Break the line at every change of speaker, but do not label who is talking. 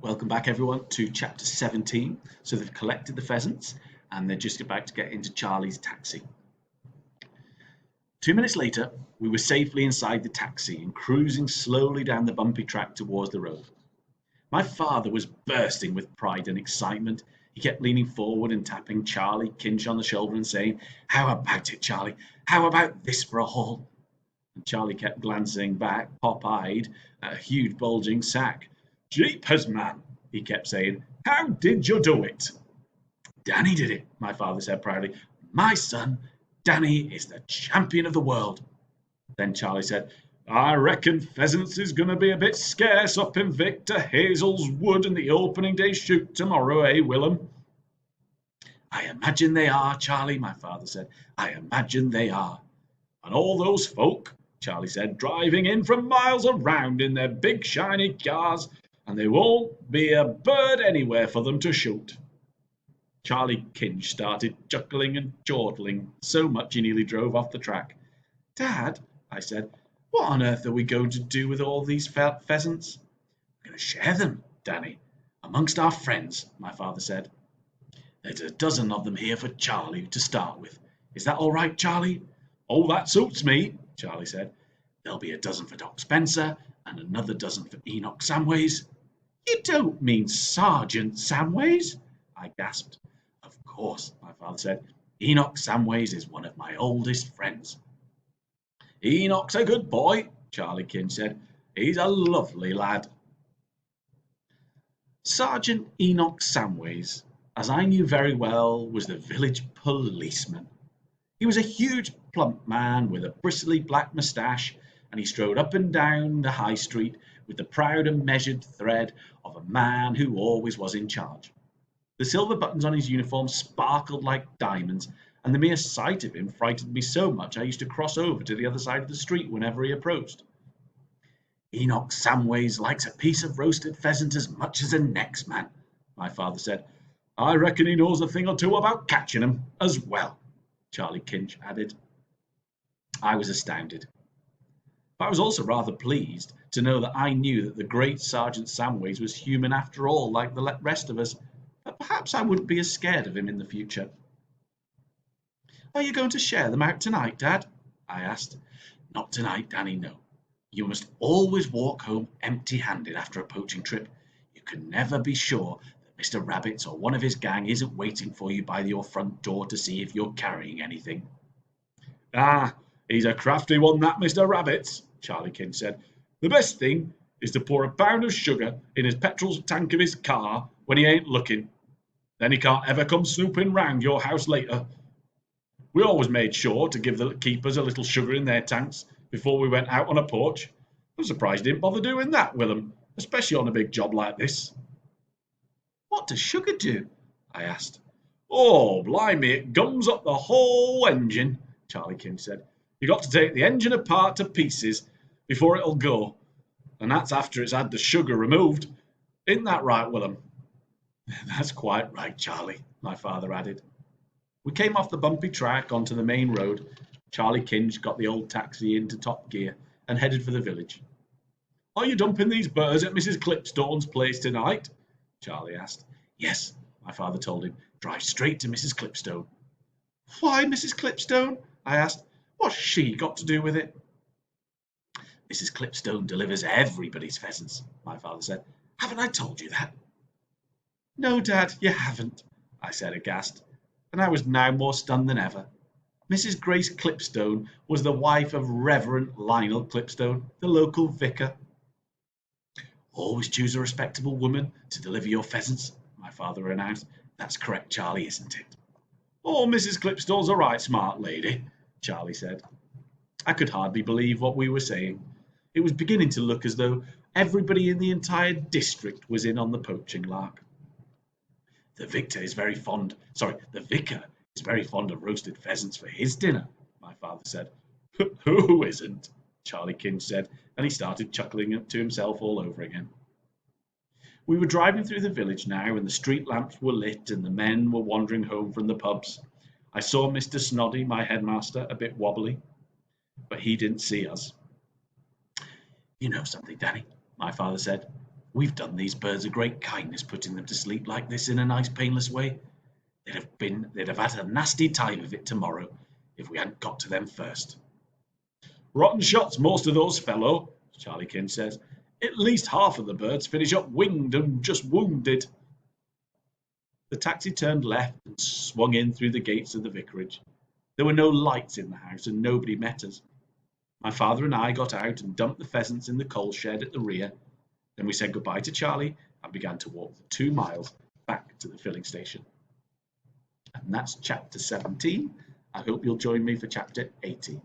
Welcome back everyone to chapter 17. So they've collected the pheasants and they're just about to get into Charlie's taxi. 2 minutes later, we were safely inside the taxi and cruising slowly down the bumpy track towards the road. My father was bursting with pride and excitement. He kept leaning forward and tapping Charlie Kinch on the shoulder and saying, "How about it, Charlie? How about this for a haul?" And Charlie kept glancing back, pop-eyed, at a huge bulging sack. "Jeepers, man," he kept saying, "how did you do it?" "Danny did it," my father said proudly. "My son, Danny, is the champion of the world." Then Charlie said, "I reckon pheasants is going to be a bit scarce up in Victor Hazel's wood in the opening day shoot tomorrow, eh, Willem?" "I imagine they are, Charlie," my father said. "I imagine they are." "And all those folk," Charlie said, "driving in from miles around in their big shiny cars, and there won't be a bird anywhere for them to shoot." Charlie Kinch started chuckling and chortling so much he nearly drove off the track. "Dad," I said, "what on earth are we going to do with all these pheasants?" "We're going to share them, Danny, amongst our friends," my father said. "There's a dozen of them here for Charlie to start with. Is that all right, Charlie?" "Oh, that suits me," Charlie said. "There'll be a dozen for Doc Spencer and another dozen for Enoch Samways." "You don't mean Sergeant Samways?" I gasped. "Of course," my father said. "Enoch Samways is one of my oldest friends." "Enoch's a good boy," Charlie Kin said. "He's a lovely lad." Sergeant Enoch Samways, as I knew very well, was the village policeman. He was a huge plump man with a bristly black moustache, and he strode up and down the high street with the proud and measured tread of a man who always was in charge. The silver buttons on his uniform sparkled like diamonds, and the mere sight of him frightened me so much I used to cross over to the other side of the street whenever he approached. "Enoch Samways likes a piece of roasted pheasant as much as the next man," my father said. "I reckon he knows a thing or two about catching 'em as well," Charlie Kinch added. I was astounded. But I was also rather pleased to know that I knew that the great Sergeant Samways was human after all, like the rest of us, but perhaps I wouldn't be as scared of him in the future. "Are you going to share them out tonight, Dad?" I asked. "Not tonight, Danny, no. You must always walk home empty-handed after a poaching trip. You can never be sure that Mr. Rabbit or one of his gang isn't waiting for you by your front door to see if you're carrying anything." "Ah, he's a crafty one, that Mr. Rabbit," Charlie Kin said. "The best thing is to pour a pound of sugar in his petrol tank of his car when he ain't looking. Then he can't ever come snooping round your house later. We always made sure to give the keepers a little sugar in their tanks before we went out on a porch. I'm surprised he didn't bother doing that, Willem, especially on a big job like this." "What does sugar do?" I asked. "Oh, blimey, it gums up the whole engine," Charlie King said. "You got to take the engine apart to pieces before it'll go, and that's after it's had the sugar removed. Isn't that right, Willem?" "That's quite right, Charlie," my father added. We came off the bumpy track onto the main road. Charlie Kinch got the old taxi into top gear and headed for the village. "Are you dumping these birds at Mrs. Clipstone's place tonight?" Charlie asked. "Yes," my father told him. "Drive straight to Mrs. Clipstone." "Why Mrs. Clipstone?" I asked. "What's she got to do with it?" "Mrs. Clipstone delivers everybody's pheasants," my father said. "Haven't I told you that?" "No, Dad, you haven't," I said aghast, and I was now more stunned than ever. Mrs. Grace Clipstone was the wife of Reverend Lionel Clipstone, the local vicar. "Always choose a respectable woman to deliver your pheasants," my father announced. "That's correct, Charlie, isn't it?" "Oh, Mrs. Clipstone's a right smart lady," Charlie said. I could hardly believe what we were saying. It was beginning to look as though everybody in the entire district was in on the poaching lark. The vicar is very fond of roasted pheasants for his dinner," my father said. "Who isn't?" Charlie Kinch said, and he started chuckling to himself all over again. We were driving through the village now, and the street lamps were lit, and the men were wandering home from the pubs. I saw Mr. Snoddy, my headmaster, a bit wobbly, but he didn't see us. "You know something, Danny," my father said. We've done these birds a great kindness putting them to sleep like this in a nice painless way. They'd have had a nasty time of it tomorrow if we hadn't got to them first. Rotten shots, most of those fellow, Charlie King says. At least half of the birds finish up winged and just wounded. The taxi turned left and swung in through the gates of the vicarage. There were no lights in the house and nobody met us. My father and I got out and dumped the pheasants in the coal shed at the rear. Then we said goodbye to Charlie and began to walk the 2 miles back to the filling station. And that's chapter 17. I hope you'll join me for chapter 18.